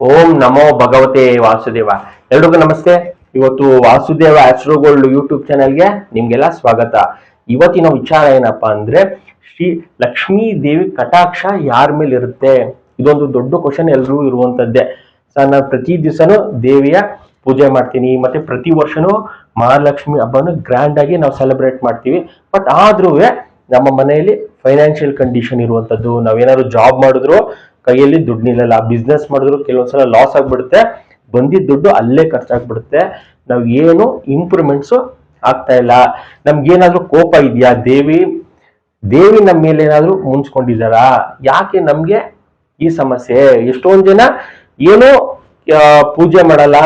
ಓಂ ನಮೋ ಭಗವತೆ ವಾಸುದೇವ. ಎಲ್ರಿಗೂ ನಮಸ್ತೆ. ಇವತ್ತು ವಾಸುದೇವ ಆಸ್ಟ್ರೋಗೋಲ್ಡ್ ಯೂಟ್ಯೂಬ್ ಚಾನೆಲ್ಗೆ ನಿಮ್ಗೆಲ್ಲ ಸ್ವಾಗತ. ಇವತ್ತಿನ ವಿಚಾರ ಏನಪ್ಪಾ ಅಂದ್ರೆ, ಶ್ರೀ ಲಕ್ಷ್ಮೀ ದೇವಿ ಕಟಾಕ್ಷ ಯಾರ ಮೇಲೆ ಇರುತ್ತೆ? ಇದೊಂದು ದೊಡ್ಡ ಕ್ವಶನ್ ಎಲ್ರಿಗೂ ಇರುವಂತದ್ದೇ. ಸರ್, ನಾನು ಪ್ರತಿ ದಿವಸನೂ ದೇವಿಯ ಪೂಜೆ ಮಾಡ್ತೀನಿ, ಮತ್ತೆ ಪ್ರತಿ ವರ್ಷನೂ ಮಹಾಲಕ್ಷ್ಮಿ ಹಬ್ಬನ ಗ್ರ್ಯಾಂಡ್ ಆಗಿ ನಾವು ಸೆಲೆಬ್ರೇಟ್ ಮಾಡ್ತೀವಿ. ಬಟ್ ಆದ್ರೂ ನಮ್ಮ ಮನೆಯಲ್ಲಿ ಫೈನಾನ್ಷಿಯಲ್ ಕಂಡೀಷನ್ ಇರುವಂತದ್ದು, ನಾವೇನಾದ್ರು ಜಾಬ್ ಮಾಡಿದ್ರು ಕೈಯಲ್ಲಿ ದುಡ್ಡು ನಿಲ್ಲಲ್ಲ, ಬಿಸ್ನೆಸ್ ಮಾಡಿದ್ರು ಕೆಲವೊಂದ್ಸಲ ಲಾಸ್ ಆಗ್ಬಿಡುತ್ತೆ, ಬಂದಿದ್ದ ದುಡ್ಡು ಅಲ್ಲೇ ಖರ್ಚಾಗ್ಬಿಡುತ್ತೆ, ನಾವ್ ಏನು ಇಂಪ್ರೂವ್ಮೆಂಟ್ಸ್ ಆಗ್ತಾ ಇಲ್ಲ. ನಮ್ಗೇನಾದ್ರೂ ಕೋಪ ಇದೆಯಾ? ದೇವಿ ನಮ್ಮ ಮೇಲೆ ಏನಾದ್ರೂ ಮುಂಚ್ಕೊಂಡಿದಾರಾ? ಯಾಕೆ ನಮ್ಗೆ ಈ ಸಮಸ್ಯೆ? ಎಷ್ಟೊಂದ್ ಜನ ಏನೋ ಪೂಜೆ ಮಾಡಲ್ಲ,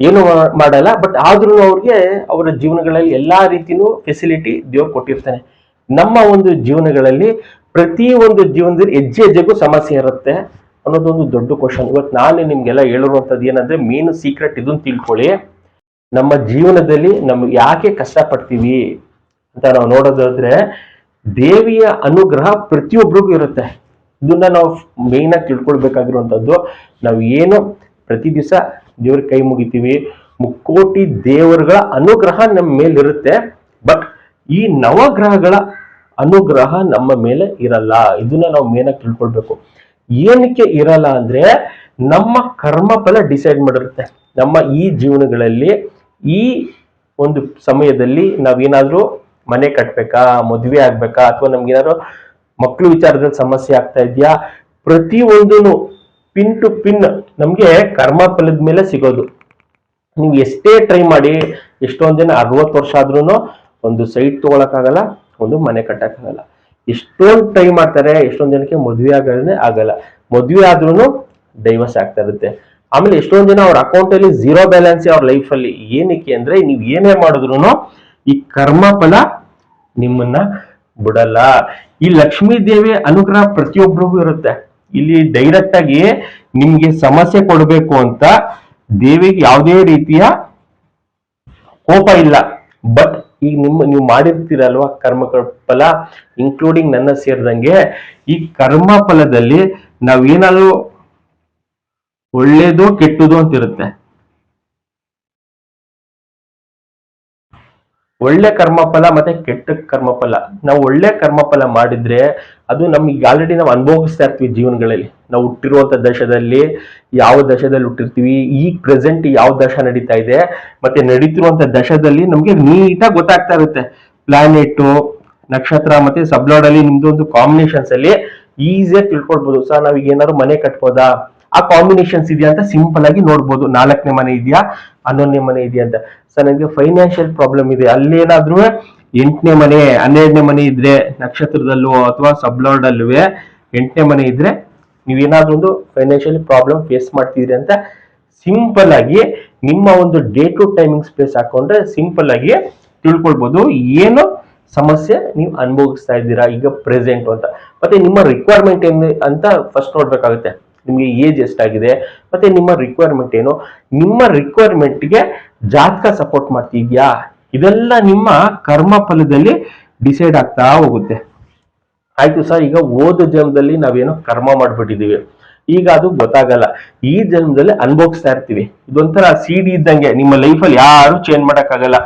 ಏನು ಮಾಡಲ್ಲ, ಬಟ್ ಆದ್ರೂ ಅವ್ರಿಗೆ ಅವರ ಜೀವನಗಳಲ್ಲಿ ಎಲ್ಲಾ ರೀತಿನೂ ಫೆಸಿಲಿಟಿ ದೇವ್ರು ಕೊಟ್ಟಿರ್ತಾನೆ. ನಮ್ಮ ಒಂದು ಜೀವನಗಳಲ್ಲಿ ಪ್ರತಿ ಒಂದು ಜೀವನದಲ್ಲಿ ಹೆಜ್ಜೆ ಹೆಜ್ಜೆಗೂ ಸಮಸ್ಯೆ ಇರುತ್ತೆ ಅನ್ನೋದೊಂದು ದೊಡ್ಡ ಕ್ವಶನ್. ಇವತ್ತು ನಾನು ನಿಮ್ಗೆಲ್ಲ ಹೇಳಿರುವಂತದ್ದು ಏನಂದ್ರೆ, ಮೇನ್ ಸೀಕ್ರೆಟ್ ಇದನ್ನ ತಿಳ್ಕೊಳ್ಳಿ. ನಮ್ಮ ಜೀವನದಲ್ಲಿ ನಮ್ಗೆ ಯಾಕೆ ಕಷ್ಟ ಪಡ್ತೀವಿ ಅಂತ ನಾವು ನೋಡೋದಾದ್ರೆ, ದೇವಿಯ ಅನುಗ್ರಹ ಪ್ರತಿಯೊಬ್ಬರಿಗೂ ಇರುತ್ತೆ. ಇದನ್ನ ನಾವು ಮೇನ್ ಆಗಿ ತಿಳ್ಕೊಳ್ಬೇಕಾಗಿರುವಂತದ್ದು. ನಾವು ಏನು ಪ್ರತಿ ದಿವಸ ದೇವ್ರ ಕೈ ಮುಗಿತೀವಿ, ಮುಕ್ಕೋಟಿ ದೇವರುಗಳ ಅನುಗ್ರಹ ನಮ್ಮ ಮೇಲಿರುತ್ತೆ. ಬಟ್ ಈ ನವಗ್ರಹಗಳ ಅನುಗ್ರಹ ನಮ್ಮ ಮೇಲೆ ಇರಲ್ಲ. ಇದನ್ನ ನಾವು ಮೇನ್ ಆಗಿ ತಿಳ್ಕೊಳ್ಬೇಕು. ಏನಕ್ಕೆ ಇರಲ್ಲ ಅಂದ್ರೆ, ನಮ್ಮ ಕರ್ಮ ಫಲ ಡಿಸೈಡ್ ಮಾಡಿರುತ್ತೆ. ನಮ್ಮ ಈ ಜೀವನಗಳಲ್ಲಿ ಈ ಒಂದು ಸಮಯದಲ್ಲಿ ನಾವೇನಾದ್ರೂ ಮನೆ ಕಟ್ಬೇಕಾ, ಮದುವೆ ಆಗ್ಬೇಕಾ, ಅಥವಾ ನಮ್ಗೇನಾದ್ರು ಮಕ್ಕಳು ವಿಚಾರದಲ್ಲಿ ಸಮಸ್ಯೆ ಆಗ್ತಾ ಇದೆಯಾ, ಪ್ರತಿ ಒಂದೂ ಪಿನ್ ಟು ಪಿನ್ ನಮ್ಗೆ ಕರ್ಮ ಫಲದ ಮೇಲೆ ಸಿಗೋದು. ನೀವು ಎಷ್ಟೇ ಟ್ರೈ ಮಾಡಿ, ಎಷ್ಟೊಂದ್ ಜನ 60 ವರ್ಷ ಆದ್ರೂ ಒಂದು ಸೈಟ್ ತಗೊಳಕ್ಕಾಗಲ್ಲ, ಒಂದು ಮನೆ ಕಟ್ಟಕ್ಕಾಗಲ್ಲ. ಎಷ್ಟೊಂದು ಟ್ರೈ ಮಾಡ್ತಾರೆ, ಎಷ್ಟೊಂದ್ ಜನಕ್ಕೆ ಮದುವೆ ಆಗಲ್ಲ. ಮದುವೆ ಆದ್ರೂ ಡೈವರ್ಸ್ ಆಗ್ತಾ ಇರುತ್ತೆ. ಆಮೇಲೆ ಎಷ್ಟೊಂದ್ ಜನ ಅವ್ರ ಅಕೌಂಟ್ ಅಲ್ಲಿ ಝೀರೋ ಬ್ಯಾಲೆನ್ಸ್ ಅವ್ರ ಲೈಫ್ ಅಲ್ಲಿ. ಏನಕ್ಕೆ ಅಂದ್ರೆ, ನೀವ್ ಏನೇ ಮಾಡಿದ್ರು ಈ ಕರ್ಮ ಫಲ ನಿಮ್ಮನ್ನ ಬಿಡಲ್ಲ. ಈ ಲಕ್ಷ್ಮೀ ದೇವಿ ಅನುಗ್ರಹ ಪ್ರತಿಯೊಬ್ಬರಿಗೂ ಇರುತ್ತೆ. ಇಲ್ಲಿ ಡೈರೆಕ್ಟ್ ಆಗಿ ನಿಮ್ಗೆ ಸಮಸ್ಯೆ ಕೊಡ್ಬೇಕು ಅಂತ ದೇವಿಗೆ ಯಾವುದೇ ರೀತಿಯ ಕೋಪ ಇಲ್ಲ. ಬಟ್ ಈಗ ನೀವು ಮಾಡಿರ್ತೀರಲ್ವಾ ಕರ್ಮ ಫಲ, ಇನ್ಕ್ಲೂಡಿಂಗ್ ನನ್ನ ಸೇರಿದಂಗೆ, ಈ ಕರ್ಮ ಫಲದಲ್ಲಿ ನಾವೇನಾದ್ರೂ ಒಳ್ಳೇದು ಕೆಟ್ಟದು ಅಂತ ಇರುತ್ತೆ. ಒಳ್ಳೆ ಕರ್ಮಫಲ ಮತ್ತೆ ಕೆಟ್ಟ ಕರ್ಮಫಲ. ನಾವು ಒಳ್ಳೆ ಕರ್ಮಫಲ ಮಾಡಿದ್ರೆ ಅದು ನಮ್ಗೆ ಆಲ್ರೆಡಿ ನಾವು ಅನುಭವಿಸ್ತಾ ಇರ್ತೀವಿ ಜೀವನಗಳಲ್ಲಿ. ನಾವು ಹುಟ್ಟಿರುವಂತ ದಶದಲ್ಲಿ ಯಾವ ದಶದಲ್ಲಿ ಹುಟ್ಟಿರ್ತೀವಿ, ಈಗ ಪ್ರೆಸೆಂಟ್ ಯಾವ ದಶ ನಡೀತಾ ಇದೆ, ಮತ್ತೆ ನಡೀತಿರುವಂತ ದಶದಲ್ಲಿ ನಮ್ಗೆ ನೀಟಾಗಿ ಗೊತ್ತಾಗ್ತಾ ಇರುತ್ತೆ. ಪ್ಲಾನೆಟ್, ನಕ್ಷತ್ರ ಮತ್ತೆ ಸಬ್ಲಾಡ್ ಅಲ್ಲಿ ನಿಮ್ದು ಒಂದು ಕಾಂಬಿನೇಷನ್ಸ್ ಅಲ್ಲಿ ಈಸಿಯಾಗಿ ತಿಳ್ಕೊಳ್ಬಹುದು. ಸರ್, ನಾವೀಗ ಏನಾದ್ರು ಮನೆ ಕಟ್ಬೋದಾ, ಆ ಕಾಂಬಿನೇಷನ್ಸ್ ಇದೆಯಾ ಅಂತ ಸಿಂಪಲ್ ಆಗಿ ನೋಡ್ಬೋದು. 4ನೇ ಮನೆ ಇದೆಯಾ, 11ನೇ ಮನೆ ಇದೆಯಾ ಅಂತ. ಸರ್, ನನಗೆ ಫೈನಾನ್ಷಿಯಲ್ ಪ್ರಾಬ್ಲಮ್ ಇದೆ, ಅಲ್ಲೇನಾದ್ರೂ 8ನೇ ಮನೆ 12ನೇ ಮನೆ ಇದ್ರೆ ನಕ್ಷತ್ರದಲ್ಲೂ ಅಥವಾ ಸಬ್ಲಾರ್ಡ್ ಅಲ್ಲೂ 8ನೇ ಮನೆ ಇದ್ರೆ ನೀವೇನಾದ್ರೂ ಒಂದು ಫೈನಾನ್ಷಿಯಲ್ ಪ್ರಾಬ್ಲಮ್ ಫೇಸ್ ಮಾಡ್ತಿದ್ರಿ ಅಂತ ಸಿಂಪಲ್ ಆಗಿ ನಿಮ್ಮ ಒಂದು ಡೇ ಟು ಟೈಮಿಂಗ್ ಸ್ಪೇಸ್ ಹಾಕೊಂಡ್ರೆ ಸಿಂಪಲ್ ಆಗಿ ತಿಳ್ಕೊಳ್ಬಹುದು ಏನು ಸಮಸ್ಯೆ ನೀವು ಅನುಭವಿಸ್ತಾ ಇದ್ದೀರಾ ಈಗ ಪ್ರೆಸೆಂಟ್ ಅಂತ. ಮತ್ತೆ ನಿಮ್ಮ ರಿಕ್ವೈರ್ಮೆಂಟ್ ಏನು ಅಂತ ಫಸ್ಟ್ ನೋಡ್ಬೇಕಾಗುತ್ತೆ. ನಿಮ್ಗೆ ಏಜ್ ಎಷ್ಟಾಗಿದೆ, ಮತ್ತೆ ನಿಮ್ಮ ರಿಕ್ವೈರ್ಮೆಂಟ್ ಏನು, ನಿಮ್ಮ ರಿಕ್ವೈರ್ಮೆಂಟ್ಗೆ ಜಾತಕ ಸಪೋರ್ಟ್ ಮಾಡ್ತಿದ್ಯಾ, ಇದೆಲ್ಲ ನಿಮ್ಮ ಕರ್ಮ ಫಲದಲ್ಲಿ ಡಿಸೈಡ್ ಆಗ್ತಾ ಹೋಗುತ್ತೆ. ಆಯ್ತು ಸರ್, ಈಗ ಓದ ಜನ್ಮದಲ್ಲಿ ನಾವೇನೋ ಕರ್ಮ ಮಾಡ್ಬಿಟ್ಟಿದೀವಿ, ಈಗ ಅದು ಗೊತ್ತಾಗಲ್ಲ, ಈ ಜನ್ಮದಲ್ಲಿ ಅನುಭವಿಸ್ತಾ ಇರ್ತೀವಿ. ಇದೊಂಥರ ಸಿಡಿ ಇದ್ದಂಗೆ, ನಿಮ್ಮ ಲೈಫಲ್ಲಿ ಯಾರು ಚೇಂಜ್ ಮಾಡಕ್ಕಾಗಲ್ಲ.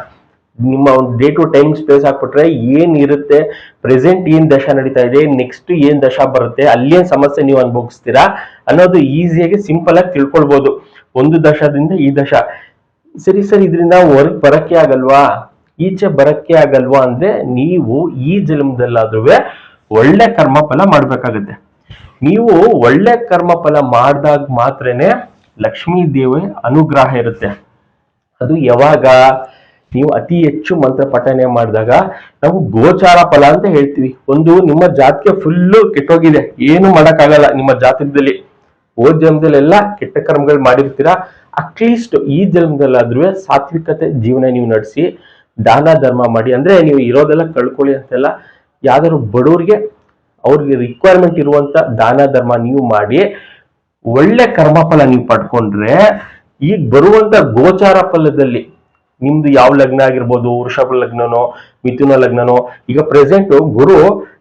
ನಿಮ್ಮ ಒಂದು ಡೇ ಟು ಟೈಮ್ ಸ್ಪೇಸ್ ಹಾಕ್ಬಿಟ್ರೆ ಏನ್ ಇರುತ್ತೆ, ಪ್ರೆಸೆಂಟ್ ಏನ್ ದಶ ನಡೀತಾ ಇದೆ, ನೆಕ್ಸ್ಟ್ ಏನ್ ದಶ ಬರುತ್ತೆ, ಅಲ್ಲೇನ್ ಸಮಸ್ಯೆ ನೀವು ಅನುಭವಿಸ್ತೀರಾ ಅನ್ನೋದು ಈಸಿಯಾಗಿ ಸಿಂಪಲ್ ಆಗಿ ತಿಳ್ಕೊಳ್ಬಹುದು. ಒಂದು ದಶದಿಂದ ಈ ದಶ ಸರಿ ಸರ್, ಇದರಿಂದ ಹೊರಗೆ ಬರಕ್ಕೆ ಆಗಲ್ವಾ, ಈಚೆ ಬರಕ್ಕೆ ಆಗಲ್ವಾ ಅಂದ್ರೆ, ನೀವು ಈ ಜನ್ಮದಲ್ಲಾದ್ರೂ ಒಳ್ಳೆ ಕರ್ಮ ಫಲ ಮಾಡ್ಬೇಕಾಗುತ್ತೆ. ನೀವು ಒಳ್ಳೆ ಕರ್ಮ ಫಲ ಮಾಡಿದಾಗ ಮಾತ್ರನೇ ಲಕ್ಷ್ಮೀ ದೇವಿ ಅನುಗ್ರಹ ಇರುತ್ತೆ. ಅದು ಯಾವಾಗ? ನೀವು ಅತಿ ಹೆಚ್ಚು ಮಂತ್ರ ಪಠನೆ ಮಾಡಿದಾಗ ನಾವು ಗೋಚಾರ ಫಲ ಅಂತ ಹೇಳ್ತೀವಿ. ಒಂದು ನಿಮ್ಮ ಜಾತಕ ಫುಲ್ಲು ಕೆಟ್ಟೋಗಿದೆ, ಏನು ಮಾಡಕ್ಕಾಗಲ್ಲ, ನಿಮ್ಮ ಜಾತಕದಲ್ಲಿ ಓದ್ ಜನ್ಮದಲ್ಲೆಲ್ಲ ಕೆಟ್ಟ ಕರ್ಮಗಳು ಮಾಡಿರ್ತೀರಾ. ಅಟ್ಲೀಸ್ಟ್ ಈ ಜನ್ಮದಲ್ಲಾದ್ರೂ ಸಾತ್ವಿಕತೆ ಜೀವನ ನೀವು ನಡೆಸಿ, ದಾನ ಧರ್ಮ ಮಾಡಿ, ಅಂದ್ರೆ ನೀವು ಇರೋದೆಲ್ಲ ಕಳ್ಕೊಳ್ಳಿ ಅಂತೆಲ್ಲ, ಯಾವ್ದಾದ್ರು ಬಡವ್ರಿಗೆ ಅವ್ರಿಗೆ ರಿಕ್ವೈರ್ಮೆಂಟ್ ಇರುವಂತ ದಾನ ಧರ್ಮ ನೀವು ಮಾಡಿ ಒಳ್ಳೆ ಕರ್ಮಫಲ ನೀವು ಪಡ್ಕೊಂಡ್ರೆ, ಈಗ ಬರುವಂತ ಗೋಚಾರ ಫಲದಲ್ಲಿ ನಿಮ್ದು ಯಾವ ಲಗ್ನ ಆಗಿರ್ಬೋದು, ವೃಷಭ ಲಗ್ನನೋ ಮಿಥುನ ಲಗ್ನನೋ, ಈಗ ಪ್ರೆಸೆಂಟ್ ಗುರು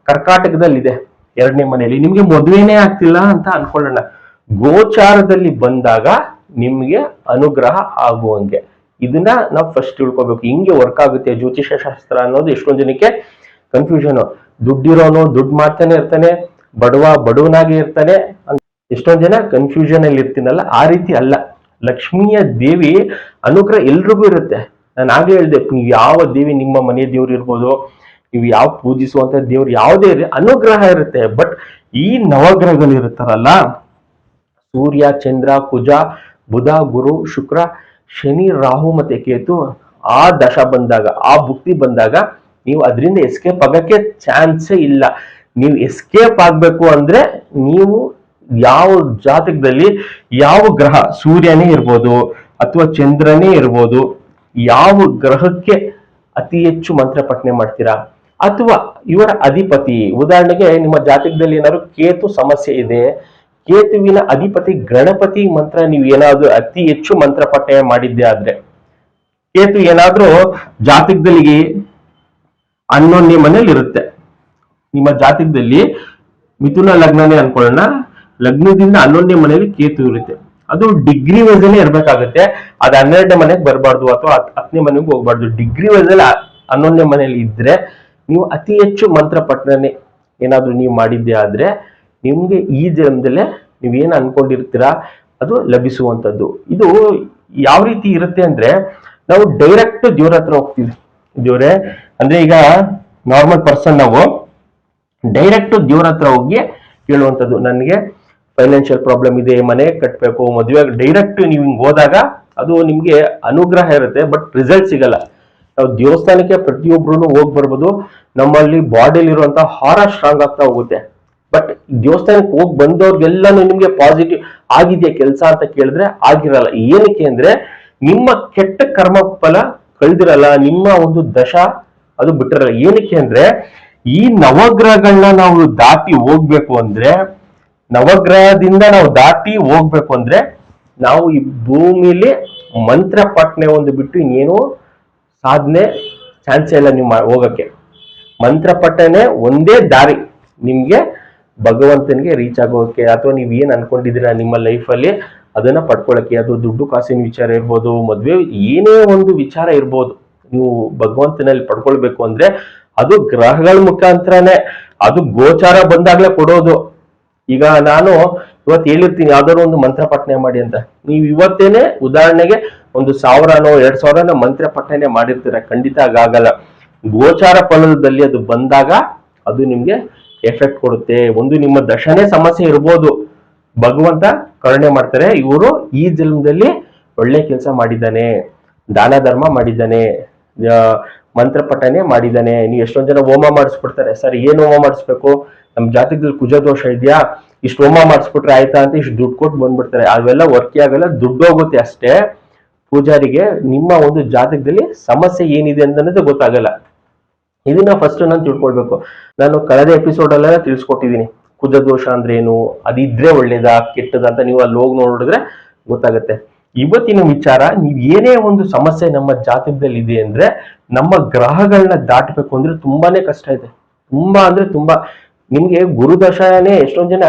ಕರ್ಕಾಟಕದಲ್ಲಿದೆ 2ನೇ ಮನೆಯಲ್ಲಿ, ನಿಮ್ಗೆ ಮದುವೆನೇ ಆಗ್ತಿಲ್ಲ ಅಂತ ಅನ್ಕೊಳ್ಳೋಣ. ಗೋಚಾರದಲ್ಲಿ ಬಂದಾಗ ನಿಮ್ಗೆ ಅನುಗ್ರಹ ಆಗುವಂಗೆ. ಇದನ್ನ ನಾವು ಫಸ್ಟ್ ತಿಳ್ಕೊಬೇಕು. ಹಿಂಗೆ ವರ್ಕ್ ಆಗುತ್ತೆ ಜ್ಯೋತಿಷ ಶಾಸ್ತ್ರ ಅನ್ನೋದು ಎಷ್ಟೊಂದು ಜನಕ್ಕೆ ಕನ್ಫ್ಯೂಷನ್. ದುಡ್ಡಿರೋನು ದುಡ್ಡು ಮಾಡ್ತಾನೆ ಇರ್ತಾನೆ, ಬಡವನಾಗಿ ಇರ್ತಾನೆ ಅಂತ ಎಷ್ಟೊಂದು ಜನ ಕನ್ಫ್ಯೂಷನ್ ಅಲ್ಲಿ ಇರ್ತೀನಲ್ಲ, ಆ ರೀತಿ ಅಲ್ಲ. ಲಕ್ಷ್ಮಿಯ ದೇವಿ ಅನುಗ್ರಹ ಎಲ್ರಿಗೂ ಇರುತ್ತೆ. ನಾನು ಹಾಗೆ ಹೇಳ್ದೆ, ನೀವು ಯಾವ ದೇವಿ, ನಿಮ್ಮ ಮನೆ ದೇವ್ರು ಇರ್ಬೋದು, ನೀವು ಯಾವ ಪೂಜಿಸುವಂತ ದೇವ್ರು ಯಾವುದೇ ಇರಲಿ, ಅನುಗ್ರಹ ಇರುತ್ತೆ. ಬಟ್ ಈ ನವಗ್ರಹಗಳು ಇರುತ್ತಾರಲ್ಲ, ಸೂರ್ಯ, ಚಂದ್ರ, ಕುಜ, ಬುಧ, ಗುರು, ಶುಕ್ರ, ಶನಿ, ರಾಹು ಮತ್ತೆ ಕೇತು, ಆ ದಶ ಬಂದಾಗ, ಆ ಭುಕ್ತಿ ಬಂದಾಗ ನೀವು ಅದರಿಂದ ಎಸ್ಕೇಪ್ ಆಗಕ್ಕೆ ಚಾನ್ಸೇ ಇಲ್ಲ. ನೀವು ಎಸ್ಕೇಪ್ ಆಗ್ಬೇಕು ಅಂದ್ರೆ ನೀವು ಯಾವ ಜಾತಕದಲ್ಲಿ ಯಾವ ಗ್ರಹ, ಸೂರ್ಯನೇ ಇರ್ಬೋದು ಅಥವಾ ಚಂದ್ರನೇ ಇರ್ಬೋದು, ಯಾವ ಗ್ರಹಕ್ಕೆ ಅತಿ ಹೆಚ್ಚು ಮಂತ್ರ ಪಠನೆ ಮಾಡ್ತೀರಾ, ಅಥವಾ ಇವರ ಅಧಿಪತಿ, ಉದಾಹರಣೆಗೆ ನಿಮ್ಮ ಜಾತಕದಲ್ಲಿ ಏನಾದ್ರು ಕೇತು ಸಮಸ್ಯೆ ಇದೆ, ಕೇತುವಿನ ಅಧಿಪತಿ ಗಣಪತಿ ಮಂತ್ರ ನೀವು ಏನಾದ್ರೂ ಅತಿ ಹೆಚ್ಚು ಮಂತ್ರ ಪಠನೆ ಮಾಡಿದ್ದೆ ಆದ್ರೆ, ಕೇತು ಏನಾದ್ರೂ ಜಾತಕದಲ್ಲಿ 11ನೇ ಮನೇಲಿ ಇರುತ್ತೆ, ನಿಮ್ಮ ಜಾತಕದಲ್ಲಿ ಮಿಥುನ ಲಗ್ನನೇ ಅನ್ಕೊಳ್ಳೋಣ, ಲಗ್ನದಿಂದ 11ನೇ ಮನೆಯಲ್ಲಿ ಕೇತು ಇರುತ್ತೆ, ಅದು ಡಿಗ್ರಿ ವೈಸ್ ಅಲ್ಲಿ ಇರ್ಬೇಕಾಗುತ್ತೆ. ಅದು 12ನೇ ಮನೆಗೆ ಬರಬಾರ್ದು ಅಥವಾ 10ನೇ ಮನೆಗೆ ಹೋಗ್ಬಾರ್ದು. ಡಿಗ್ರಿ ವೈಸ್ ಅಲ್ಲಿ 11ನೇ ಮನೆಯಲ್ಲಿ ಇದ್ರೆ ನೀವು ಅತಿ ಹೆಚ್ಚು ಮಂತ್ರ ಪಠನೆ ಏನಾದ್ರೂ ನೀವು ಮಾಡಿದ್ದೆ ಆದ್ರೆ ನಿಮ್ಗೆ ಈ ಜನ್ಮದಲ್ಲೇ ನೀವೇನು ಅನ್ಕೊಂಡಿರ್ತೀರಾ ಅದು ಲಭಿಸುವಂತದ್ದು. ಇದು ಯಾವ ರೀತಿ ಇರುತ್ತೆ ಅಂದ್ರೆ, ನಾವು ಡೈರೆಕ್ಟ್ ದೇವ್ರ ಹತ್ರ ಹೋಗ್ತೀವಿ. ದೇವ್ರೆ ಅಂದ್ರೆ ಈಗ ನಾರ್ಮಲ್ ಪರ್ಸನ್ ನಾವು ಡೈರೆಕ್ಟ್ ದೇವ್ರ ಹತ್ರ ಹೋಗಿ ಕೇಳುವಂಥದ್ದು, ನನಗೆ ಫೈನಾನ್ಷಿಯಲ್ ಪ್ರಾಬ್ಲಮ್ ಇದೆ, ಮನೆ ಕಟ್ಟಬೇಕು, ಮದುವೆ, ಡೈರೆಕ್ಟ್ ನೀವು ಹಿಂಗ್ ಹೋದಾಗ ಅದು ನಿಮ್ಗೆ ಅನುಗ್ರಹ ಇರುತ್ತೆ, ಬಟ್ ರಿಸಲ್ಟ್ ಸಿಗಲ್ಲ. ನಾವು ದೇವಸ್ಥಾನಕ್ಕೆ ಪ್ರತಿಯೊಬ್ರು ಹೋಗಿ ಬರ್ಬೋದು, ನಮ್ಮಲ್ಲಿ ಬಾಡಿಲಿ ಇರುವಂತಹ ಹಾರ ಸ್ಟ್ರಾಂಗ್ ಆಗ್ತಾ ಹೋಗುತ್ತೆ. ಬಟ್ ದೇವಸ್ಥಾನಕ್ಕೆ ಹೋಗಿ ಬಂದವ್ರಿಗೆಲ್ಲಾನು ನಿಮ್ಗೆ ಪಾಸಿಟಿವ್ ಆಗಿದೆಯಾ ಕೆಲಸ ಅಂತ ಕೇಳಿದ್ರೆ ಆಗಿರಲ್ಲ. ಏನಕ್ಕೆ ಅಂದ್ರೆ ನಿಮ್ಮ ಕೆಟ್ಟ ಕರ್ಮ ಫಲ ಕಳೆದಿರಲ್ಲ, ನಿಮ್ಮ ಒಂದು ದಶ ಅದು ಬಿಟ್ಟಿರಲ್ಲ. ಏನಕ್ಕೆ ಅಂದ್ರೆ ಈ ನವಗ್ರಹಗಳನ್ನ ನಾವು ದಾಟಿ ಹೋಗ್ಬೇಕು ಅಂದ್ರೆ, ನವಗ್ರಹದಿಂದ ನಾವು ದಾಟಿ ಹೋಗ್ಬೇಕು ಅಂದ್ರೆ ನಾವು ಈ ಭೂಮಿಲಿ ಮಂತ್ರ ಪಠನೆ ಒಂದು ಬಿಟ್ಟು ಇನ್ನೇನು ಸಾಧನೆ ಚಾನ್ಸ್ ಇಲ್ಲ ನೀವು ಹೋಗಕ್ಕೆ. ಮಂತ್ರ ಪಠನೆ ಒಂದೇ ದಾರಿ ನಿಮ್ಗೆ ಭಗವಂತನಿಗೆ ರೀಚ್ ಆಗೋಕೆ, ಅಥವಾ ನೀವ್ ಏನ್ ಅನ್ಕೊಂಡಿದ್ದೀರಾ ನಿಮ್ಮ ಲೈಫಲ್ಲಿ ಅದನ್ನ ಪಡ್ಕೊಳಕ್ಕೆ. ಅದು ದುಡ್ಡು ಕಾಸಿನ ವಿಚಾರ ಇರ್ಬೋದು, ಮದ್ವೆ ಏನೇ ಒಂದು ವಿಚಾರ ಇರ್ಬೋದು, ನೀವು ಭಗವಂತನಲ್ಲಿ ಪಡ್ಕೊಳ್ಬೇಕು ಅಂದ್ರೆ ಅದು ಗ್ರಹಗಳ ಮುಖಾಂತರನೇ, ಅದು ಗೋಚಾರ ಬಂದಾಗ್ಲೇ ಕೊಡೋದು. ಈಗ ನಾನು ಇವತ್ತು ಹೇಳಿರ್ತೀನಿ ಯಾವ್ದಾದ್ರು ಒಂದು ಮಂತ್ರ ಪಠನೆ ಮಾಡಿ ಅಂತ, ನೀವು ಇವತ್ತೇನೆ ಉದಾಹರಣೆಗೆ ಒಂದು 1000ನೋ 2000 ಮಂತ್ರ ಪಠನೆ ಮಾಡಿರ್ತೀರ, ಖಂಡಿತ ಆಗಲ್ಲ. ಗೋಚಾರ ಫಲದಲ್ಲಿ ಅದು ಬಂದಾಗ ಅದು ನಿಮ್ಗೆ ಎಫೆಕ್ಟ್ ಕೊಡುತ್ತೆ. ಒಂದು ನಿಮ್ಮ ದಶನೇ ಸಮಸ್ಯೆ ಇರ್ಬೋದು, ಭಗವಂತ ಕರುಣೆ ಮಾಡ್ತಾರೆ, ಇವರು ಈ ಜನ್ಮದಲ್ಲಿ ಒಳ್ಳೆ ಕೆಲಸ ಮಾಡಿದ್ದಾನೆ, ದಾನ ಧರ್ಮ ಮಾಡಿದ್ದಾನೆ, ಮಂತ್ರ ಪಠನೆ ಮಾಡಿದ್ದಾನೆ. ನೀವು ಎಷ್ಟೊಂದ್ ಜನ ಹೋಮ ಮಾಡಿಸ್ಬಿಡ್ತಾರೆ, ಸರ್ ಏನ್ ಹೋಮ ಮಾಡಿಸ್ಬೇಕು, ನಮ್ ಜಾತಕದಲ್ಲಿ ಕುಜ ದೋಷ ಇದೆಯಾ, ಇಷ್ಟು ಹೋಮ ಮಾಡಿಸ್ಬಿಟ್ರೆ ಆಯ್ತಾ ಅಂತ ಇಷ್ಟು ದುಡ್ಡು ಕೊಟ್ಟು ಬಂದ್ಬಿಡ್ತಾರೆ. ಅವೆಲ್ಲ ವರ್ಕಿ ಆಗಲ್ಲ, ದುಡ್ಡು ಹೋಗುತ್ತೆ ಅಷ್ಟೇ. ಪೂಜಾರಿಗೆ ನಿಮ್ಮ ಒಂದು ಜಾತಕದಲ್ಲಿ ಸಮಸ್ಯೆ ಏನಿದೆ ಅಂತಂದ್ರೆ ಗೊತ್ತಾಗಲ್ಲ. ಇದನ್ನ ಫಸ್ಟ್ ನಾನು ತಿಳ್ಕೊಳ್ಬೇಕು. ನಾನು ಕಳೆದ ಎಪಿಸೋಡ್ ಅಲ್ಲೆಲ್ಲ ತಿಳಿಸ್ಕೊಟ್ಟಿದ್ದೀನಿ ಕುಜ ದೋಷ ಅಂದ್ರೆ ಏನು, ಅದಿದ್ರೆ ಒಳ್ಳೇದಾ ಕೆಟ್ಟದ ಅಂತ, ನೀವು ಅಲ್ಲಿ ಹೋಗಿ ನೋಡಿದ್ರೆ ಗೊತ್ತಾಗುತ್ತೆ. ಇವತ್ತಿನ ವಿಚಾರ, ನೀವ್ ಏನೇ ಒಂದು ಸಮಸ್ಯೆ ನಮ್ಮ ಜಾತಕದಲ್ಲಿ ಇದೆ ಅಂದ್ರೆ ನಮ್ಮ ಗ್ರಹಗಳನ್ನ ದಾಟಬೇಕು ಅಂದ್ರೆ ತುಂಬಾನೇ ಕಷ್ಟ ಇದೆ. ತುಂಬಾ ಅಂದ್ರೆ ತುಂಬಾ. ನಿಮ್ಗೆ ಗುರು ದಶನೇ, ಎಷ್ಟೊಂದ್ ಜನ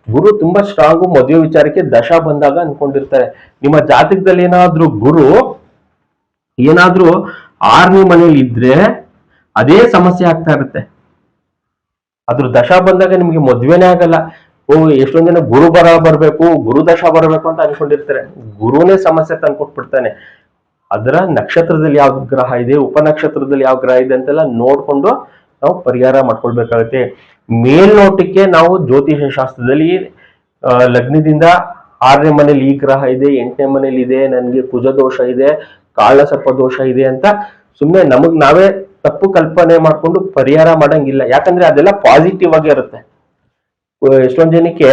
ಗುರು ತುಂಬಾ ಸ್ಟ್ರಾಂಗು, ಮದುವೆ ವಿಚಾರಕ್ಕೆ ದಶ ಬಂದಾಗ ಅನ್ಕೊಂಡಿರ್ತಾರೆ. ನಿಮ್ಮ ಜಾತಕದಲ್ಲಿ ಏನಾದ್ರೂ ಗುರು ಏನಾದ್ರೂ 6ನೇ ಮನೇಲಿ ಇದ್ರೆ ಅದೇ ಸಮಸ್ಯೆ ಆಗ್ತಾ ಇರುತ್ತೆ. ಅದ್ರ ದಶ ಬಂದಾಗ ನಿಮ್ಗೆ ಮದ್ವೆನೇ ಆಗಲ್ಲ. ಎಷ್ಟೊಂದ್ ಜನ ಗುರು ಬರ್ಬೇಕು, ಗುರು ದಶ ಬರ್ಬೇಕು ಅಂತ ಅನ್ಕೊಂಡಿರ್ತಾರೆ, ಗುರುನೇ ಸಮಸ್ಯೆ ತಂದ್ಕೊಟ್ಬಿಡ್ತಾನೆ. ಅದರ ನಕ್ಷತ್ರದಲ್ಲಿ ಯಾವ ಗ್ರಹ ಇದೆ, ಉಪನಕ್ಷತ್ರದಲ್ಲಿ ಯಾವ ಗ್ರಹ ಇದೆ ಅಂತೆಲ್ಲ ನೋಡ್ಕೊಂಡು ನಾವು ಪರಿಹಾರ ಮಾಡ್ಕೊಳ್ಬೇಕಾಗುತ್ತೆ. ಮೇಲ್ನೋಟಕ್ಕೆ ನಾವು ಜ್ಯೋತಿಷ ಶಾಸ್ತ್ರದಲ್ಲಿ ಲಗ್ನದಿಂದ 6ನೇ ಮನೇಲಿ ಈ ಗ್ರಹ ಇದೆ, 8ನೇ ಮನೇಲಿ ಇದೆ, ನನ್ಗೆ ಕುಜ ದೋಷ ಇದೆ, ಕಾಳ ಸರ್ಪ ದೋಷ ಇದೆ ಅಂತ ಸುಮ್ಮನೆ ನಮಗ್ ನಾವೇ ತಪ್ಪು ಕಲ್ಪನೆ ಮಾಡ್ಕೊಂಡು ಪರಿಹಾರ ಮಾಡಂಗಿಲ್ಲ. ಯಾಕಂದ್ರೆ ಅದೆಲ್ಲ ಪಾಸಿಟಿವ್ ಆಗಿ ಇರುತ್ತೆ. ಎಷ್ಟೊಂದ್ ಜನಕ್ಕೆ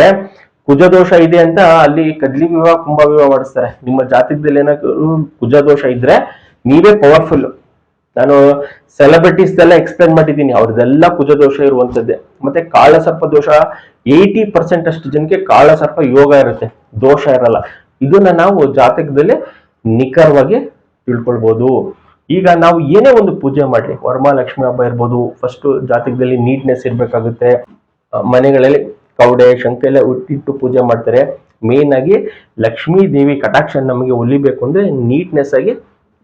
ಕುಜ ದೋಷ ಇದೆ ಅಂತ ಅಲ್ಲಿ ಕದ್ಲಿ ವಿವಾಹ ಕುಂಭ ವಿವಾಹ ಮಾಡಿಸ್ತಾರೆ. ನಿಮ್ಮ ಜಾತಕದಲ್ಲಿ ಏನಾದ್ರು ಕುಜ ದೋಷ ಇದ್ರೆ ನೀವೇ ಪವರ್ಫುಲ್. ನಾನು ಸೆಲೆಬ್ರಿಟೀಸ್ ಎಲ್ಲ ಎಕ್ಸ್ಪ್ಲೇನ್ ಮಾಡಿದ್ದೀನಿ, ಅವ್ರದೆಲ್ಲ ಕುಜ ದೋಷ ಇರುವಂತದ್ದೇ. ಮತ್ತೆ ಕಾಳ ಸರ್ಪ ದೋಷ 80% ಅಷ್ಟು ಜನಕ್ಕೆ ಕಾಳ ಸರ್ಪ ಯೋಗ ಇರುತ್ತೆ, ದೋಷ ಇರಲ್ಲ. ಇದನ್ನ ನಾವು ಜಾತಕದಲ್ಲಿ ನಿಖರವಾಗಿ ತಿಳ್ಕೊಳ್ಬಹುದು. ಈಗ ನಾವು ಏನೇ ಒಂದು ಪೂಜೆ ಮಾಡ್ಲಿ, ವರಮಹಾಲಕ್ಷ್ಮಿ ಹಬ್ಬ ಇರ್ಬೋದು, ಫಸ್ಟ್ ಜಾತಕದಲ್ಲಿ ನೀಟ್ನೆಸ್ ಇರ್ಬೇಕಾಗುತ್ತೆ. ಮನೆಗಳಲ್ಲಿ ಕೌಡೆ ಶಂಖ ಎಲ್ಲ ಇಟ್ಟು ಪೂಜೆ ಮಾಡ್ತಾರೆ. ಮೇನ್ ಆಗಿ ಲಕ್ಷ್ಮೀ ದೇವಿ ಕಟಾಕ್ಷ ನಮಗೆ ಒಲಿಬೇಕು ಅಂದ್ರೆ ನೀಟ್ನೆಸ್ ಆಗಿ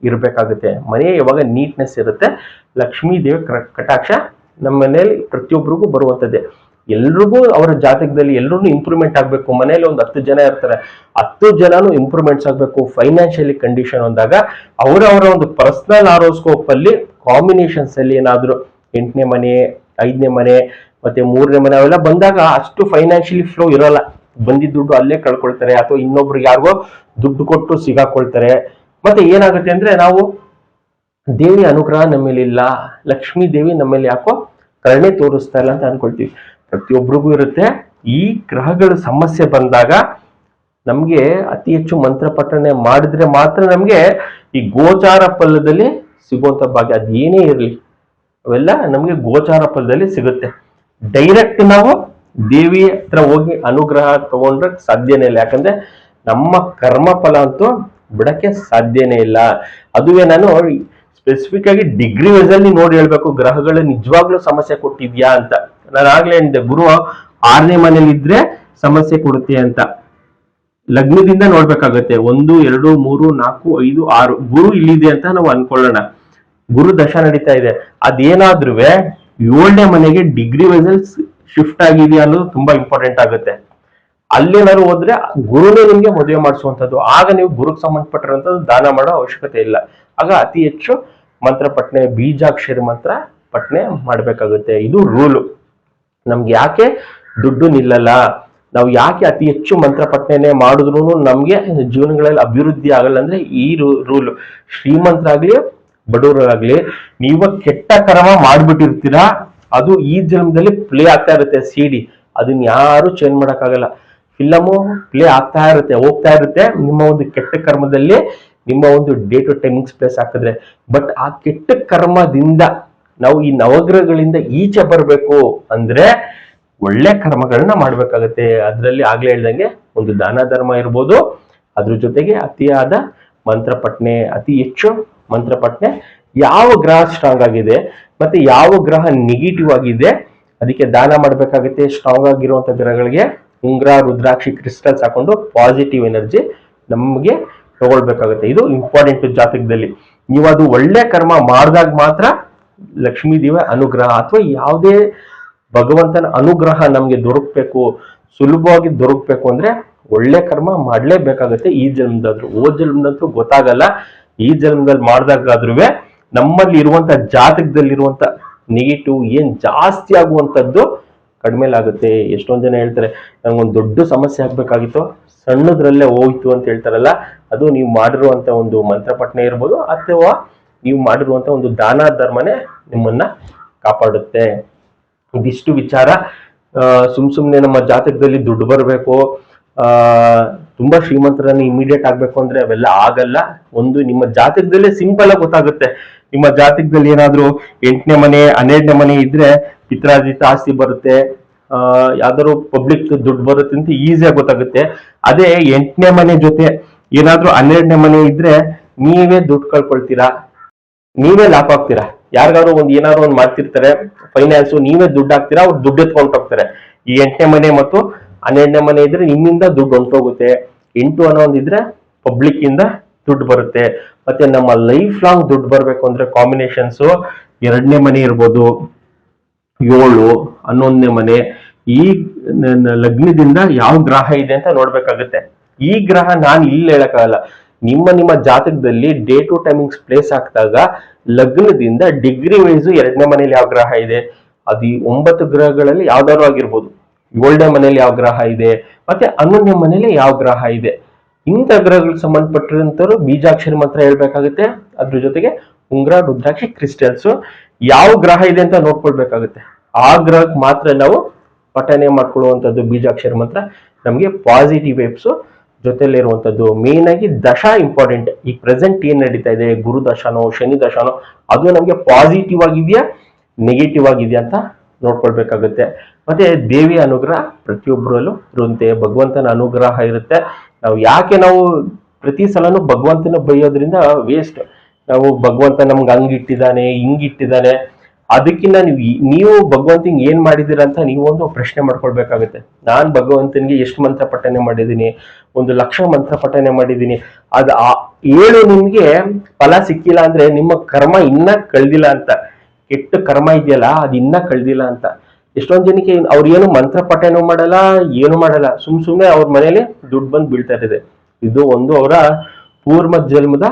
ಇರಬೇಕಾಗುತ್ತೆ. ಮನೆ ಯಾವಾಗ ನೀಟ್ನೆಸ್ ಇರುತ್ತೆ, ಲಕ್ಷ್ಮೀ ದೇವಿ ಕಟಾಕ್ಷ ನಮ್ಮ ಮನೆಯಲ್ಲಿ ಪ್ರತಿಯೊಬ್ಬರಿಗೂ ಬರುವಂತದ್ದೇ. ಎಲ್ರಿಗೂ ಅವರ ಜಾತಕದಲ್ಲಿ ಎಲ್ಲರೂ ಇಂಪ್ರೂವ್ಮೆಂಟ್ ಆಗ್ಬೇಕು. ಮನೆಯಲ್ಲಿ ಒಂದು 10 ಜನ ಇರ್ತಾರೆ, 10 ಜನನು ಇಂಪ್ರೂವ್ಮೆಂಟ್ಸ್ ಆಗ್ಬೇಕು. ಫೈನಾನ್ಷಿಯಲಿ ಕಂಡೀಷನ್ ಅಂದಾಗ ಅವರವರ ಒಂದು ಪರ್ಸನಲ್ ಆರೋಸ್ಕೋಪ್ ಅಲ್ಲಿ ಕಾಂಬಿನೇಷನ್ಸ್ ಅಲ್ಲಿ ಏನಾದ್ರು 8ನೇ ಮನೆ, 5ನೇ ಮನೆ ಮತ್ತೆ 3ನೇ ಮನೆ ಅವೆಲ್ಲ ಬಂದಾಗ ಅಷ್ಟು ಫೈನಾನ್ಷಿಯಲಿ ಫ್ಲೋ ಇರಲ್ಲ. ಬಂದಿದ್ದ ದುಡ್ಡು ಅಲ್ಲೇ ಕಳ್ಕೊಳ್ತಾರೆ, ಅಥವಾ ಇನ್ನೊಬ್ರಿಗೆ ಯಾರಿಗೋ ದುಡ್ಡು ಕೊಟ್ಟು ಸಿಗಾಕೊಳ್ತಾರೆ. ಮತ್ತೆ ಏನಾಗುತ್ತೆ ಅಂದ್ರೆ ನಾವು ದೇವಿ ಅನುಗ್ರಹ ನಮ್ಮೇಲಿಲ್ಲ, ಲಕ್ಷ್ಮೀ ದೇವಿ ನಮ್ಮಲ್ಲಿ ಯಾಕೋ ಕರುಣೆ ತೋರಿಸ್ತಾ ಇಲ್ಲ ಅಂತ ಅನ್ಕೊಳ್ತೀವಿ. ಪ್ರತಿಯೊಬ್ಬರಿಗೂ ಇರುತ್ತೆ. ಈ ಗ್ರಹಗಳ ಸಮಸ್ಯೆ ಬಂದಾಗ ನಮ್ಗೆ ಅತಿ ಹೆಚ್ಚು ಮಂತ್ರ ಪಠಣೆ ಮಾಡಿದ್ರೆ ಮಾತ್ರ ನಮ್ಗೆ ಈ ಗೋಚಾರ ಫಲದಲ್ಲಿ ಸಿಗುವಂತ ಭಾಗ್ಯ. ಅದೇನೇ ಇರಲಿ ಅವೆಲ್ಲ ನಮ್ಗೆ ಗೋಚಾರ ಫಲದಲ್ಲಿ ಸಿಗುತ್ತೆ. ಡೈರೆಕ್ಟ್ ನಾವು ದೇವಿ ಹತ್ರ ಹೋಗಿ ಅನುಗ್ರಹ ತಗೊಂಡ್ರೆ ಸಾಧ್ಯನೇ ಇಲ್ಲ. ಯಾಕಂದ್ರೆ ನಮ್ಮ ಕರ್ಮ ಫಲ ಅಂತೂ ಬಿಡಕ್ಕೆ ಸಾಧ್ಯನೇ ಇಲ್ಲ. ಅದುವೇ ನಾನು ಸ್ಪೆಸಿಫಿಕ್ ಆಗಿ ಡಿಗ್ರಿ ವೈಸ್ ಅಲ್ಲಿ ನೋಡಿ ಹೇಳ್ಬೇಕು, ಗ್ರಹಗಳು ನಿಜವಾಗ್ಲೂ ಸಮಸ್ಯೆ ಕೊಟ್ಟಿದ್ಯಾ ಅಂತ. ನಾನು ಆಗ್ಲೇ ಹೇಳಿದೆ, ಗುರು 6ನೇ ಮನೇಲಿ ಇದ್ರೆ ಸಮಸ್ಯೆ ಕೊಡುತ್ತೆ ಅಂತ. ಲಗ್ನದಿಂದ ನೋಡ್ಬೇಕಾಗತ್ತೆ. 1, 2, 3, 4, 5, 6 ಗುರು ಇಲ್ಲಿದೆ ಅಂತ ನಾವು ಅನ್ಕೊಳ್ಳೋಣ. ಗುರು ದಶ ನಡೀತಾ ಇದೆ. ಅದೇನಾದ್ರೂ 7ನೇ ಮನೆಗೆ ಡಿಗ್ರಿ ವೈಸ್ ಅಲ್ಲಿ ಶಿಫ್ಟ್ ಆಗಿದೆಯಾ ಅನ್ನೋದು ತುಂಬಾ ಇಂಪಾರ್ಟೆಂಟ್ ಆಗುತ್ತೆ. ಅಲ್ಲೇನಾದ್ರು ಹೋದ್ರೆ ಗುರುನೇ ನಿಮ್ಗೆ ಮದುವೆ ಮಾಡಿಸುವಂಥದ್ದು. ಆಗ ನೀವು ಗುರುಗೆ ಸಂಬಂಧಪಟ್ಟಿರುವಂಥದ್ದು ದಾನ ಮಾಡೋ ಅವಶ್ಯಕತೆ ಇಲ್ಲ. ಆಗ ಅತಿ ಹೆಚ್ಚು ಮಂತ್ರ ಪಠನೆ, ಬೀಜಾಕ್ಷರಿ ಮಂತ್ರ ಪಠನೆ ಮಾಡ್ಬೇಕಾಗುತ್ತೆ. ಇದು ರೂಲು. ನಮ್ಗೆ ಯಾಕೆ ದುಡ್ಡು ನಿಲ್ಲಲ್ಲ, ನಾವು ಯಾಕೆ ಅತಿ ಹೆಚ್ಚು ಮಂತ್ರ ಪಠನೆ ಮಾಡಿದ್ರು ನಮ್ಗೆ ಜೀವನಗಳಲ್ಲಿ ಅಭಿವೃದ್ಧಿ ಆಗಲ್ಲ ಅಂದ್ರೆ ಈ ರೂಲು. ಶ್ರೀಮಂತರಾಗ್ಲಿ ಬಡವರಾಗ್ಲಿ, ನೀವು ಕೆಟ್ಟ ಕರ್ಮ ಮಾಡ್ಬಿಟ್ಟಿರ್ತೀರಾ, ಅದು ಈ ಜನ್ಮದಲ್ಲಿ ಪ್ಲೇ ಆಗ್ತಾ ಇರುತ್ತೆ. ಸಿಡಿ ಅದನ್ನ ಯಾರು ಚೇಂಜ್ ಮಾಡಕ್ಕಾಗಲ್ಲ. ಫಿಲಮು ಪ್ಲೇ ಆಗ್ತಾ ಇರುತ್ತೆ, ಹೋಗ್ತಾ ಇರುತ್ತೆ. ನಿಮ್ಮ ಒಂದು ಕೆಟ್ಟ ಕರ್ಮದಲ್ಲಿ ನಿಮ್ಮ ಒಂದು ಡೇ ಟು ಟೈಮಿಂಗ್ಸ್ ಪ್ಲೇಸ್ ಹಾಕಿದ್ರೆ, ಬಟ್ ಆ ಕೆಟ್ಟ ಕರ್ಮದಿಂದ ನಾವು ಈ ನವಗ್ರಹಗಳಿಂದ ಈಚೆ ಬರಬೇಕು ಅಂದ್ರೆ ಒಳ್ಳೆ ಕರ್ಮಗಳನ್ನ ಮಾಡ್ಬೇಕಾಗತ್ತೆ. ಅದರಲ್ಲಿ ಆಗ್ಲೇ ಹೇಳ್ದಂಗೆ ಒಂದು ದಾನ ಧರ್ಮ ಇರ್ಬೋದು, ಅದ್ರ ಜೊತೆಗೆ ಅತಿಯಾದ ಮಂತ್ರ ಪಠನೆ, ಅತಿ ಹೆಚ್ಚು ಮಂತ್ರ ಪಠನೆ. ಯಾವ ಗ್ರಹ ಸ್ಟ್ರಾಂಗ್ ಆಗಿದೆ ಮತ್ತೆ ಯಾವ ಗ್ರಹ ನೆಗೆಟಿವ್ ಆಗಿದೆ ಅದಕ್ಕೆ ದಾನ ಮಾಡ್ಬೇಕಾಗುತ್ತೆ. ಸ್ಟ್ರಾಂಗ್ ಆಗಿರುವಂತ ಗ್ರಹಗಳಿಗೆ ಉಂಗ್ರ, ರುದ್ರಾಕ್ಷಿ, ಕ್ರಿಸ್ಟಲ್ಸ್ ಹಾಕೊಂಡು ಪಾಸಿಟಿವ್ ಎನರ್ಜಿ ನಮ್ಗೆ ತಗೊಳ್ಬೇಕಾಗುತ್ತೆ. ಇದು ಇಂಪಾರ್ಟೆಂಟ್ ಜಾತಕದಲ್ಲಿ. ನೀವು ಅದು ಒಳ್ಳೆ ಕರ್ಮ ಮಾಡಿದಾಗ ಮಾತ್ರ ಲಕ್ಷ್ಮೀ ದೇವಿ ಅನುಗ್ರಹ ಅಥವಾ ಯಾವುದೇ ಭಗವಂತನ ಅನುಗ್ರಹ ನಮ್ಗೆ ದೊರಕಬೇಕು, ಸುಲಭವಾಗಿ ದೊರಕಬೇಕು ಅಂದ್ರೆ ಒಳ್ಳೆ ಕರ್ಮ ಮಾಡ್ಲೇಬೇಕಾಗತ್ತೆ. ಈ ಜನ್ಮದಾದ್ರು, ಓ ಜನ್ಮದಂತೂ ಗೊತ್ತಾಗಲ್ಲ. ಈ ಜನ್ಮದಲ್ಲಿ ಮಾಡ್ದಾಗಾದ್ರೂ ನಮ್ಮಲ್ಲಿ ಇರುವಂತ ಜಾತಕದಲ್ಲಿರುವಂತ ನೆಗೆಟಿವ್ ಏನ್ ಜಾಸ್ತಿ ಆಗುವಂತದ್ದು ಕಡಿಮೆಲಾಗುತ್ತೆ. ಎಷ್ಟೊಂದ್ ಜನ ಹೇಳ್ತಾರೆ, ನಂಗೊಂದು ದೊಡ್ಡ ಸಮಸ್ಯೆ ಆಗ್ಬೇಕಾಗಿತ್ತು, ಸಣ್ಣದ್ರಲ್ಲೇ ಹೋಯ್ತು ಅಂತ ಹೇಳ್ತಾರಲ್ಲ, ಅದು ನೀವು ಮಾಡಿರುವಂತ ಒಂದು ಮಂತ್ರ ಪಠನೆ ಇರ್ಬೋದು, ಅಥವಾ ನೀವು ಮಾಡಿರುವಂತ ಒಂದು ದಾನ ಧರ್ಮನೇ ನಿಮ್ಮನ್ನ ಕಾಪಾಡುತ್ತೆ. ಇದಿಷ್ಟು ವಿಚಾರ. ಸುಮ್ನೆ ನಮ್ಮ ಜಾತಕದಲ್ಲಿ ದುಡ್ಡು ಬರಬೇಕು, ತುಂಬಾ ಶ್ರೀಮಂತರನ್ನ ಇಮಿಡಿಯೇಟ್ ಆಗ್ಬೇಕು ಅಂದ್ರೆ ಅವೆಲ್ಲ ಆಗಲ್ಲ. ಒಂದು ನಿಮ್ಮ ಜಾತಕದಲ್ಲೇ ಸಿಂಪಲ್ ಆಗಿ ಗೊತ್ತಾಗುತ್ತೆ. ನಿಮ್ಮ ಜಾತಕದಲ್ಲಿ ಏನಾದ್ರು 8ನೇ ಮನೆ, 12ನೇ ಮನೆ ಇದ್ರೆ ಪಿತ್ರಾರ್ಜಿತ ಆಸ್ತಿ ಬರುತ್ತೆ, ಯಾವ್ದಾದ್ರು ಪಬ್ಲಿಕ್ ದುಡ್ಡು ಬರುತ್ತೆ ಅಂತ ಈಸಿಯಾಗಿ ಗೊತ್ತಾಗುತ್ತೆ. ಅದೇ 8ನೇ ಮನೆ ಜೊತೆ ಏನಾದ್ರೂ 12ನೇ ಮನೆ ಇದ್ರೆ ನೀವೇ ದುಡ್ಡು ಕಳ್ಕೊಳ್ತೀರಾ, ನೀವೇ ಲಾಪ್ ಆಗ್ತೀರಾ. ಯಾರಿಗಾದ್ರು ಏನಾದ್ರು ಒಂದು ಮಾಡ್ತಿರ್ತಾರೆ ಫೈನಾನ್ಸ್, ನೀವೇ ದುಡ್ಡು ಹಾಕ್ತೀರಾ, ಅವ್ರು ದುಡ್ಡು ಎತ್ಕೊಂಡು ಹೋಗ್ತಾರೆ. ಈ 8ನೇ ಮನೆ ಮತ್ತು 12ನೇ ಮನೆ ಇದ್ರೆ ನಿಮ್ಮಿಂದ ದುಡ್ಡು ಹೊಂಟೋಗುತ್ತೆ. 8 ಅನ್ನೋ ಒಂದಿದ್ರೆ ಪಬ್ಲಿಕ್ ಇಂದ ದುಡ್ಡು ಬರುತ್ತೆ. ಮತ್ತೆ ನಮ್ಮ ಲೈಫ್ ಲಾಂಗ್ ದುಡ್ಡು ಬರ್ಬೇಕು ಅಂದ್ರೆ ಕಾಂಬಿನೇಷನ್ಸ್ 2ನೇ ಮನೆ ಇರ್ಬೋದು, 7, 11ನೇ ಮನೆ. ಈ ಲಗ್ನದಿಂದ ಯಾವ ಗ್ರಹ ಇದೆ ಅಂತ ನೋಡ್ಬೇಕಾಗುತ್ತೆ. ಈ ಗ್ರಹ ನಾನು ಇಲ್ಲಿ ಹೇಳಕ್ಕಾಗಲ್ಲ. ನಿಮ್ಮ ಜಾತಕದಲ್ಲಿ ಡೇ ಟು ಟೈಮಿಂಗ್ಸ್ ಪ್ಲೇಸ್ ಆಗ್ದಾಗ ಲಗ್ನದಿಂದ ಡಿಗ್ರಿ ವೈಸ್ 2ನೇ ಮನೇಲಿ ಯಾವ ಗ್ರಹ ಇದೆ, ಅದು 9 ಗ್ರಹಗಳಲ್ಲಿ ಯಾವ್ದಾದ್ರು ಆಗಿರ್ಬೋದು. 7ನೇ ಮನೇಲಿ ಯಾವ ಗ್ರಹ ಇದೆ, ಮತ್ತೆ 11ನೇ ಮನೇಲಿ ಯಾವ ಗ್ರಹ ಇದೆ, ಇಂಥ ಗ್ರಹಗಳಿಗೆ ಸಂಬಂಧಪಟ್ಟಿರುವಂತವ್ರು ಬೀಜಾಕ್ಷರಿ ಮಂತ್ರ ಹೇಳ್ಬೇಕಾಗುತ್ತೆ. ಅದ್ರ ಜೊತೆಗೆ ಉಂಗ್ರ, ರುದ್ರಾಕ್ಷಿ, ಕ್ರಿಸ್ಟಲ್ಸ್ ಯಾವ ಗ್ರಹ ಇದೆ ಅಂತ ನೋಡ್ಕೊಳ್ಬೇಕಾಗುತ್ತೆ. ಆ ಗ್ರಹಕ್ಕೆ ಮಾತ್ರ ನಾವು ಪಠನೆ ಮಾಡ್ಕೊಳ್ಳುವಂಥದ್ದು ಬೀಜಾಕ್ಷರಿ ಮಂತ್ರ ನಮಗೆ ಪಾಸಿಟಿವ್ ವೈಬ್ಸ್ ಜೊತೆಲಿರುವಂಥದ್ದು. ಮೇನ್ ಆಗಿ ದಶ ಇಂಪಾರ್ಟೆಂಟ್. ಈ ಪ್ರೆಸೆಂಟ್ ಏನ್ ನಡೀತಾ ಇದೆ, ಗುರು ದಶನೋ ಶನಿ ದಶನೋ, ಅದು ನಮಗೆ ಪಾಸಿಟಿವ್ ಆಗಿದೆಯಾ ನೆಗೆಟಿವ್ ಆಗಿದೆಯಾ ಅಂತ ನೋಡ್ಕೊಳ್ಬೇಕಾಗುತ್ತೆ. ಮತ್ತೆ ದೇವಿಯ ಅನುಗ್ರಹ ಪ್ರತಿಯೊಬ್ಬರಲ್ಲೂ ಇರುತ್ತೆ, ಭಗವಂತನ ಅನುಗ್ರಹ ಇರುತ್ತೆ. ನಾವು ಪ್ರತಿ ಸಲನೂ ಭಗವಂತನ ಬೈಯೋದ್ರಿಂದ ವೇಸ್ಟ್. ನಾವು ಭಗವಂತ ನಮ್ಗೆ ಹಂಗಿಟ್ಟಿದ್ದಾನೆ ಹಿಂಗಿಟ್ಟಿದ್ದಾನೆ ಅದಕ್ಕಿಂತ ನೀವು ಭಗವಂತನಿಗೆ ಏನ್ ಮಾಡಿದೀರ ಅಂತ ನೀವು ಒಂದು ಪ್ರಶ್ನೆ ಮಾಡ್ಕೊಳ್ಬೇಕಾಗುತ್ತೆ. ನಾನ್ ಭಗವಂತನಿಗೆ ಎಷ್ಟು ಮಂತ್ರ ಪಠನೆ ಮಾಡಿದ್ದೀನಿ, 1,00,000 ಮಂತ್ರ ಪಠನೆ ಮಾಡಿದ್ದೀನಿ, ಹೇಳು ನಿಮ್ಗೆ ಫಲ ಸಿಕ್ಕಿಲ್ಲ ಅಂದ್ರೆ ನಿಮ್ಮ ಕರ್ಮ ಇನ್ನ ಕಳ್ದಿಲ್ಲ ಅಂತ. ಕೆಟ್ಟ ಕರ್ಮ ಇದೆಯಲ್ಲ ಅದು ಇನ್ನ ಕಳ್ದಿಲ್ಲ ಅಂತ. ಎಷ್ಟೊಂದ್ ಜನಕ್ಕೆ ಅವ್ರು ಏನು ಮಂತ್ರ ಪಠನೆ ಮಾಡಲ್ಲ, ಏನು ಮಾಡಲ್ಲ, ಸುಮ್ನೆ ಅವ್ರ ಮನೇಲಿ ದುಡ್ಡು ಬಂದು ಬೀಳ್ತಾ ಇದೆ. ಇದು ಒಂದು ಅವರ ಪೂರ್ವ ಜನ್ಮದ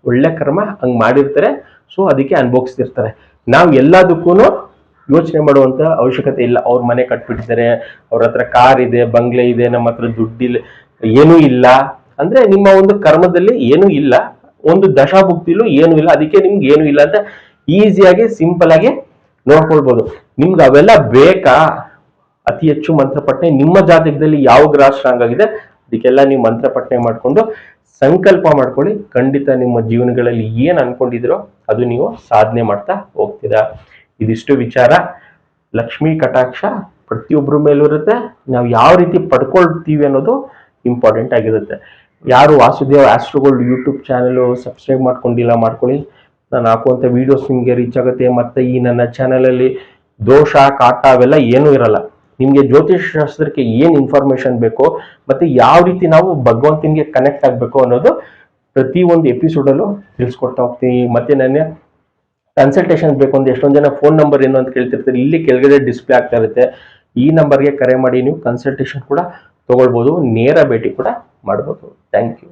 ಒಳ್ಳೆ ಕರ್ಮ, ಹಂಗ್ ಮಾಡಿರ್ತಾರೆ. ಸೊ ಅದಕ್ಕೆ ಅನುಭವಿಸ್ತಿರ್ತಾರೆ. ನಾವು ಎಲ್ಲದಕ್ಕೂ ಯೋಚನೆ ಮಾಡುವಂತ ಅವಶ್ಯಕತೆ ಇಲ್ಲ. ಅವ್ರ ಮನೆ ಕಟ್ಬಿಟ್ಟಿದ್ದಾರೆ, ಅವ್ರ ಹತ್ರ ಕಾರ್ ಇದೆ, ಬಂಗ್ಲೆ ಇದೆ, ನಮ್ಮ ಹತ್ರ ದುಡ್ಡಿಲ್ಲ, ಏನೂ ಇಲ್ಲ ಅಂದ್ರೆ ನಿಮ್ಮ ಒಂದು ಕರ್ಮದಲ್ಲಿ ಏನೂ ಇಲ್ಲ, ಒಂದು ದಶಾಭುಕ್ತಿಲೂ ಏನೂ ಇಲ್ಲ. ಅದಕ್ಕೆ ನಿಮ್ಗೆ ಏನೂ ಇಲ್ಲ ಅಂತ ಈಸಿಯಾಗಿ ಸಿಂಪಲ್ ಆಗಿ ನೋಡ್ಕೊಳ್ಬಹುದು. ನಿಮ್ಗೆ ಅವೆಲ್ಲ ಬೇಕಾ? ಅತಿ ಹೆಚ್ಚು ಮಂತ್ರ ಪಠನೆ ನಿಮ್ಮ ಜಾತಕದಲ್ಲಿ ಯಾವ ಗ್ರಹ ಸ್ಟ್ರಾಂಗ್ ಆಗಿದೆ ಅದಕ್ಕೆಲ್ಲ ನೀವು ಮಂತ್ರ ಪಠನೆ ಮಾಡ್ಕೊಂಡು ಸಂಕಲ್ಪ ಮಾಡ್ಕೊಳ್ಳಿ. ಖಂಡಿತ ನಿಮ್ಮ ಜೀವನಗಳಲ್ಲಿ ಏನ್ ಅನ್ಕೊಂಡಿದ್ರೋ ಅದು ನೀವು ಸಾಧನೆ ಮಾಡ್ತಾ ಹೋಗ್ತೀರಾ. ಇದಿಷ್ಟು ವಿಚಾರ. ಲಕ್ಷ್ಮೀ ಕಟಾಕ್ಷ ಪ್ರತಿಯೊಬ್ಬರ ಮೇಲೂ ಇರುತ್ತೆ. ನಾವು ಯಾವ ರೀತಿ ಪಡ್ಕೊಳ್ತೀವಿ ಅನ್ನೋದು ಇಂಪಾರ್ಟೆಂಟ್ ಆಗಿರುತ್ತೆ. ಯಾರು ವಾಸುದೇವ ಆಸ್ಟ್ರೋಗೋಲ್ಡ್ ಯೂಟ್ಯೂಬ್ ಚಾನಲ್ ಸಬ್ಸ್ಕ್ರೈಬ್ ಮಾಡ್ಕೊಂಡಿಲ್ಲ ಮಾಡ್ಕೊಳ್ಳಿ. ನಾನು ಹಾಕುವಂತ ವಿಡಿಯೋಸ್ ನಿಮ್ಗೆ ರೀಚ್ ಆಗುತ್ತೆ. ಮತ್ತೆ ಈ ನನ್ನ ಚಾನಲ್ ಅಲ್ಲಿ ದೋಷ ಕಾಟ ಅವೆಲ್ಲ ಏನೂ ಇರಲ್ಲ. ನಿಮ್ಗೆ ಜ್ಯೋತಿಷ ಶಾಸ್ತ್ರಕ್ಕೆ ಏನ್ ಇನ್ಫಾರ್ಮೇಶನ್ ಬೇಕೋ ಮತ್ತೆ ಯಾವ ರೀತಿ ನಾವು ಭಗವಂತನಿಗೆ ಕನೆಕ್ಟ್ ಆಗ್ಬೇಕು ಅನ್ನೋದು ಪ್ರತಿ ಒಂದು ಎಪಿಸೋಡ್ ಅಲ್ಲೂ ತಿಳಿಸ್ಕೊಡ್ತಾ ಹೋಗ್ತೀನಿ. ಮತ್ತೆ ನನ್ನ ಕನ್ಸಲ್ಟೇಷನ್ ಬೇಕು ಅಂದ್ರೆ ಎಷ್ಟೊಂದು ಜನ ಫೋನ್ ನಂಬರ್ ಏನು ಅಂತ ಕೇಳ್ತಿರ್ತಾರೆ, ಇಲ್ಲಿ ಕೆಳಗಡೆ ಡಿಸ್ಪ್ಲೇ ಆಗ್ತಾ ಇರುತ್ತೆ. ಈ ನಂಬರ್ಗೆ ಕರೆ ಮಾಡಿ ನೀವು ಕನ್ಸಲ್ಟೇಷನ್ ಕೂಡ ತಗೊಳ್ಬಹುದು, ನೇರ ಭೇಟಿ ಕೂಡ ಮಾಡ್ಬೋದು. Thank you.